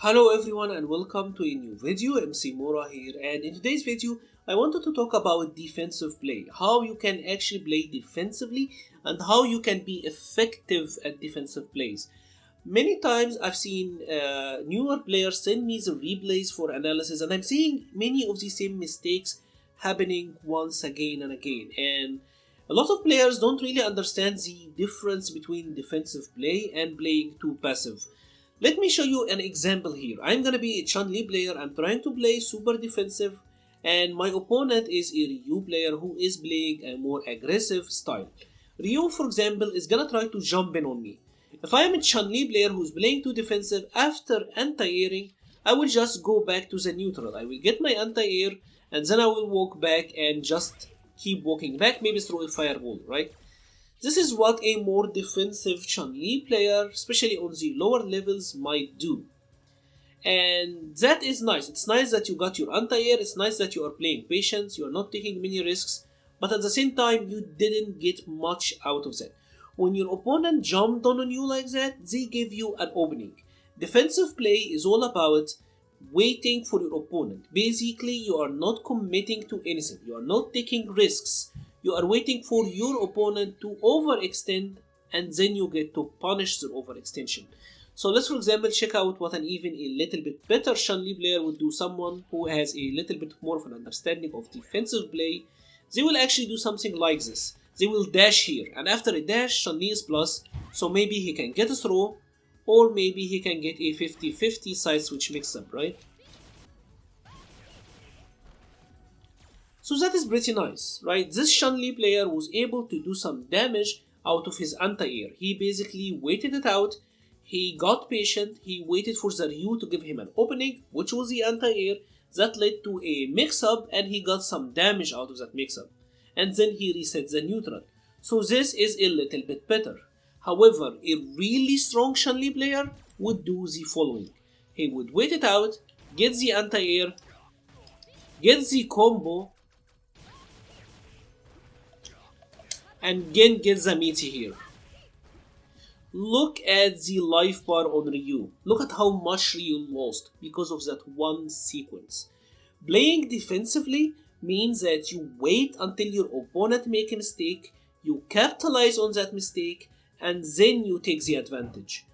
Hello everyone and welcome to a new video. MC-Mura here, and in today's video I wanted to talk about defensive play, how you can actually play defensively and how you can be effective at defensive plays. Many times I've seen newer players send me the replays for analysis, and I'm seeing many of the same mistakes happening once again and again, and a lot of players don't really understand the difference between defensive play and playing too passive. Let me show you an example here. I'm gonna be a Chun-li player. I'm trying to play super defensive, and my opponent is a Ryu player who is playing a more aggressive style. Ryu, for example, is gonna try to jump in on me. If I am a Chun-li player who's playing too defensive, after anti-airing, I will just go back to the neutral. I will get my anti-air, and then I will walk back and just keep walking back, maybe throw a fireball, right? This is what a more defensive Chun-li player, especially on the lower levels, might do. And that is nice. It's nice that you got your anti-air, it's nice that you are playing patience, you are not taking many risks, but at the same time, you didn't get much out of that. When your opponent jumped on you like that, they give you an opening. Defensive play is all about waiting for your opponent. Basically, you are not committing to anything, you are not taking risks. You are waiting for your opponent to overextend, and then you get to punish their overextension. So let's, for example, check out what an even a little bit better Chun-li player would do. Someone who has a little bit more of an understanding of defensive play, they will actually do something like this. They will dash here, and after a dash, Chun-li is plus, so maybe he can get a throw, or maybe he can get a 50-50 side switch mix-up, right? So that is pretty nice, right? This Chun-li player was able to do some damage out of his anti-air. He basically waited it out, he got patient, he waited for the Ryu to give him an opening, which was the anti-air. That led to a mix-up, and he got some damage out of that mix-up. And then he resets the neutral. So this is a little bit better. However, a really strong Chun-li player would do the following. He would wait it out, get the anti-air, get the combo, and again get the meaty here. Look at the life bar on Ryu. Look at how much Ryu lost because of that one sequence. Playing defensively means that you wait until your opponent make a mistake, you capitalize on that mistake, and then you take the advantage.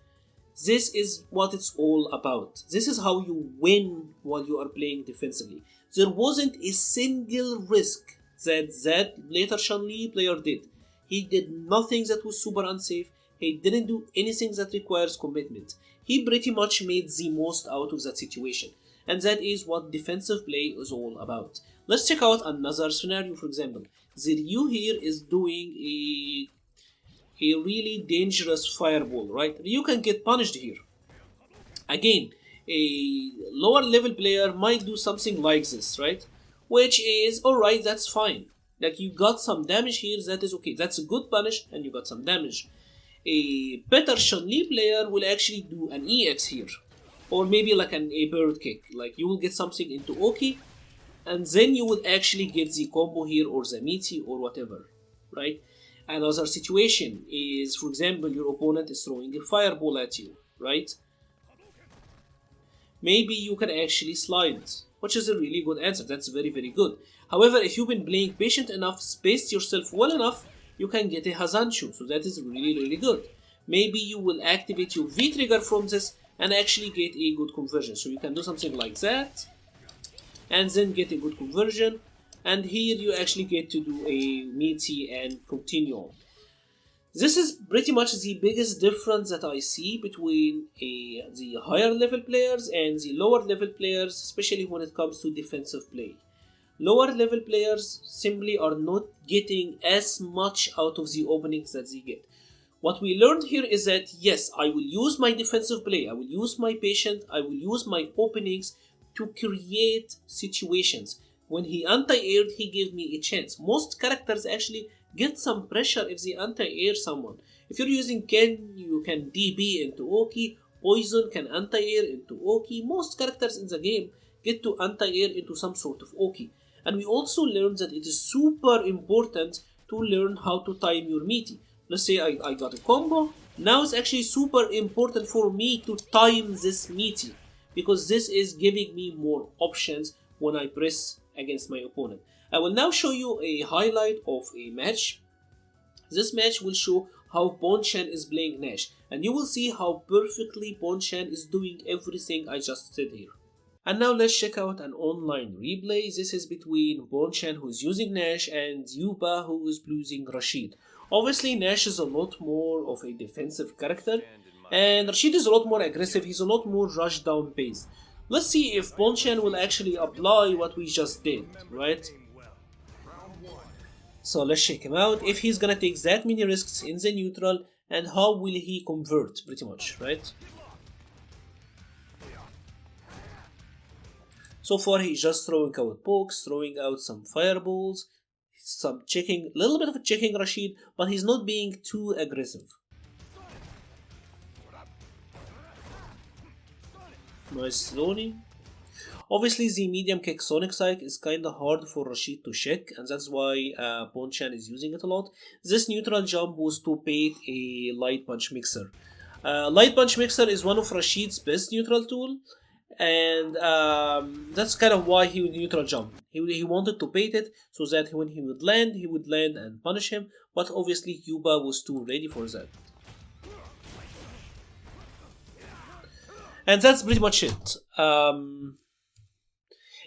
This is what it's all about. This is how you win while you are playing defensively. There wasn't a single risk that later Chun-li player did. He did nothing that was super unsafe. He didn't do anything that requires commitment. He pretty much made the most out of that situation. And that is what defensive play is all about. Let's check out another scenario, for example. The Ryu here is doing a really dangerous fireball, right? Ryu can get punished here. Again, a lower level player might do something like this, right? Which is, alright, that's fine. Like, you got some damage here, that is okay. That's a good punish, and you got some damage. A better Chun-li player will actually do an EX here. Or maybe like a bird kick. Like, you will get something into Oki, and then you will actually get the combo here, or the meaty, or whatever, right? Another situation is, for example, your opponent is throwing a fireball at you, right? Maybe you can actually slide, which is a really good answer. That's very, very good. However, if you've been playing patient enough, spaced yourself well enough, you can get a Hazanshu, so that is really, really good. Maybe you will activate your V-trigger from this and actually get a good conversion. So you can do something like that, and then get a good conversion, and here you actually get to do a meaty and continue on. This is pretty much the biggest difference that I see between the higher level players and the lower level players, especially when it comes to defensive play. Lower level players simply are not getting as much out of the openings that they get. What we learned here is that yes, I will use my defensive play, I will use my patience, I will use my openings to create situations. When he anti-aired, he gave me a chance. Most characters actually get some pressure if they anti-air someone. If you're using Ken, you can DB into Oki, Poison can anti-air into Oki. Most characters in the game get to anti-air into some sort of Oki. And we also learned that it is super important to learn how to time your meaty. Let's say I got a combo. Now it's actually super important for me to time this meaty, because this is giving me more options when I press against my opponent. I will now show you a highlight of a match. This match will show how Bonchan is playing Nash, and you will see how perfectly Bonchan is doing everything I just said here. And now let's check out an online replay. This is between Bonchan, who is using Nash, and Yuba, who is using Rashid. Obviously Nash is a lot more of a defensive character, and Rashid is a lot more aggressive. He's a lot more rush down based. Let's see if Bonchan will actually apply what we just did, right? So let's check him out, if he's gonna take that many risks in the neutral, and how will he convert, pretty much, right? So far he's just throwing out pokes, throwing out some fireballs, some checking, a little bit of checking Rashid, but he's not being too aggressive. Nice Sony. Obviously the medium kick Sonic Psych is kinda hard for Rashid to check, and that's why Bonchan is using it a lot. This neutral jump was to bait a light punch mixer. Light punch mixer is one of Rashid's best neutral tool, and that's kind of why he would neutral jump. He wanted to bait it so that when he would land and punish him, but obviously Yuba was too ready for that. And that's pretty much it.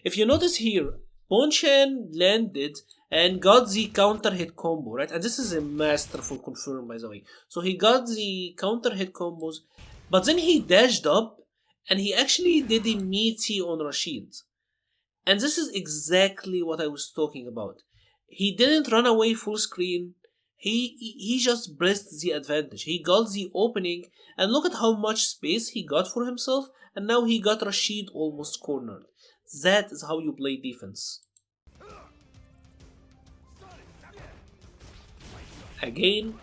If you notice here, Bonchan landed and got the counter hit combo, right? And this is a masterful confirm, by the way. So he got the counter hit combos, but then he dashed up and he actually did a meaty on Rashid. And this is exactly what I was talking about. He didn't run away full screen. He just pressed the advantage. He got the opening, and look at how much space he got for himself, and now he got Rashid almost cornered. That is how you play defense. Again,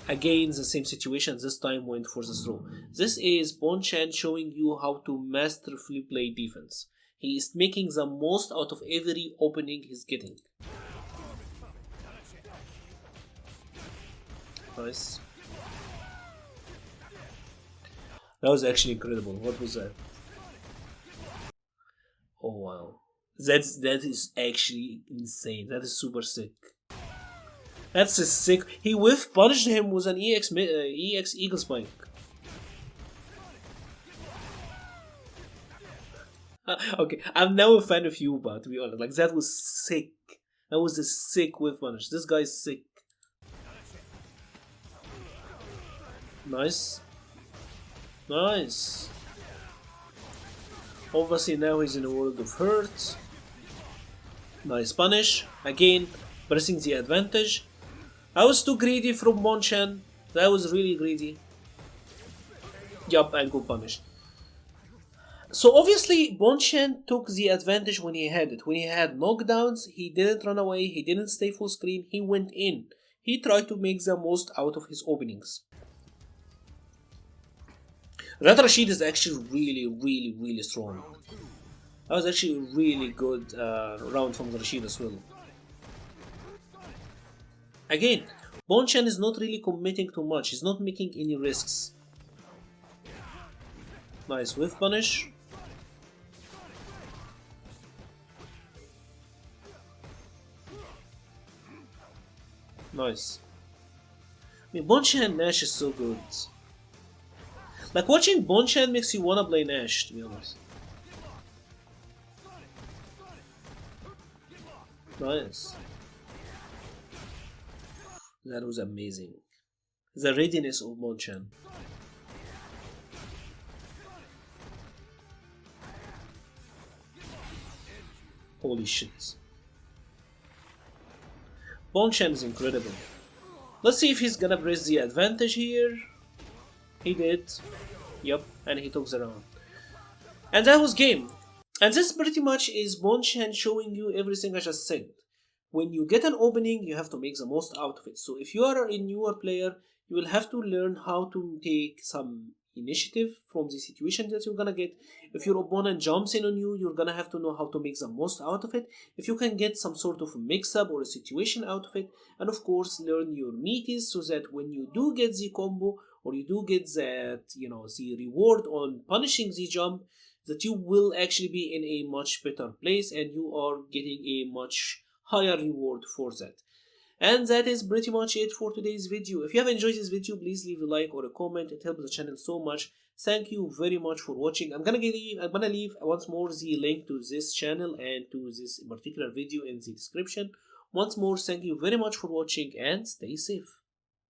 the same situation, this time went for the throw. This is Bonchan showing you how to masterfully play defense. He is making the most out of every opening he's getting. Nice. That was actually incredible. What was that? Oh wow. That is actually insane. That is super sick. That's a sick. He whiff punished him with an EX Eagle Spike. Okay, I'm now a fan of Yuba, to be honest. Like, that was sick. That was a sick whiff punish. This guy's sick. Nice. Nice. Obviously now he's in a world of hurt. Nice punish. Again, pressing the advantage. I was too greedy from Bonchan. That was really greedy. Yup, and good punish. So obviously Bonchan took the advantage when he had it. When he had knockdowns, he didn't run away, he didn't stay full screen, he went in. He tried to make the most out of his openings. That Rashid is actually really strong. That was actually a really good round from Rashid as well. Again, Bonchan is not really committing too much. He's not making any risks. Nice whiff punish. Nice. I mean, Bonchan and Nash is so good. Like, watching Bonchan makes you wanna play Nash, to be honest. Nice. That was amazing. The readiness of Bonchan. Holy shit. Bonchan is incredible. Let's see if he's gonna press the advantage here. He did. Yup, and he took the round. And that was game. And this pretty much is Bonchan showing you everything I just said. When you get an opening, you have to make the most out of it. So if you are a newer player, you will have to learn how to take some initiative from the situation that you're gonna get. If your opponent jumps in on you, you're gonna have to know how to make the most out of it. If you can get some sort of mix-up or a situation out of it, and of course learn your meaties so that when you do get the combo or you do get that, the reward on punishing the jump, that you will actually be in a much better place and you are getting a much higher reward for that. And that is pretty much it for today's video. If you have enjoyed this video, please leave a like or a comment. It helps the channel so much. Thank you very much for watching. I'm gonna leave once more the link to this channel and to this particular video in the description. Once more, thank you very much for watching and stay safe.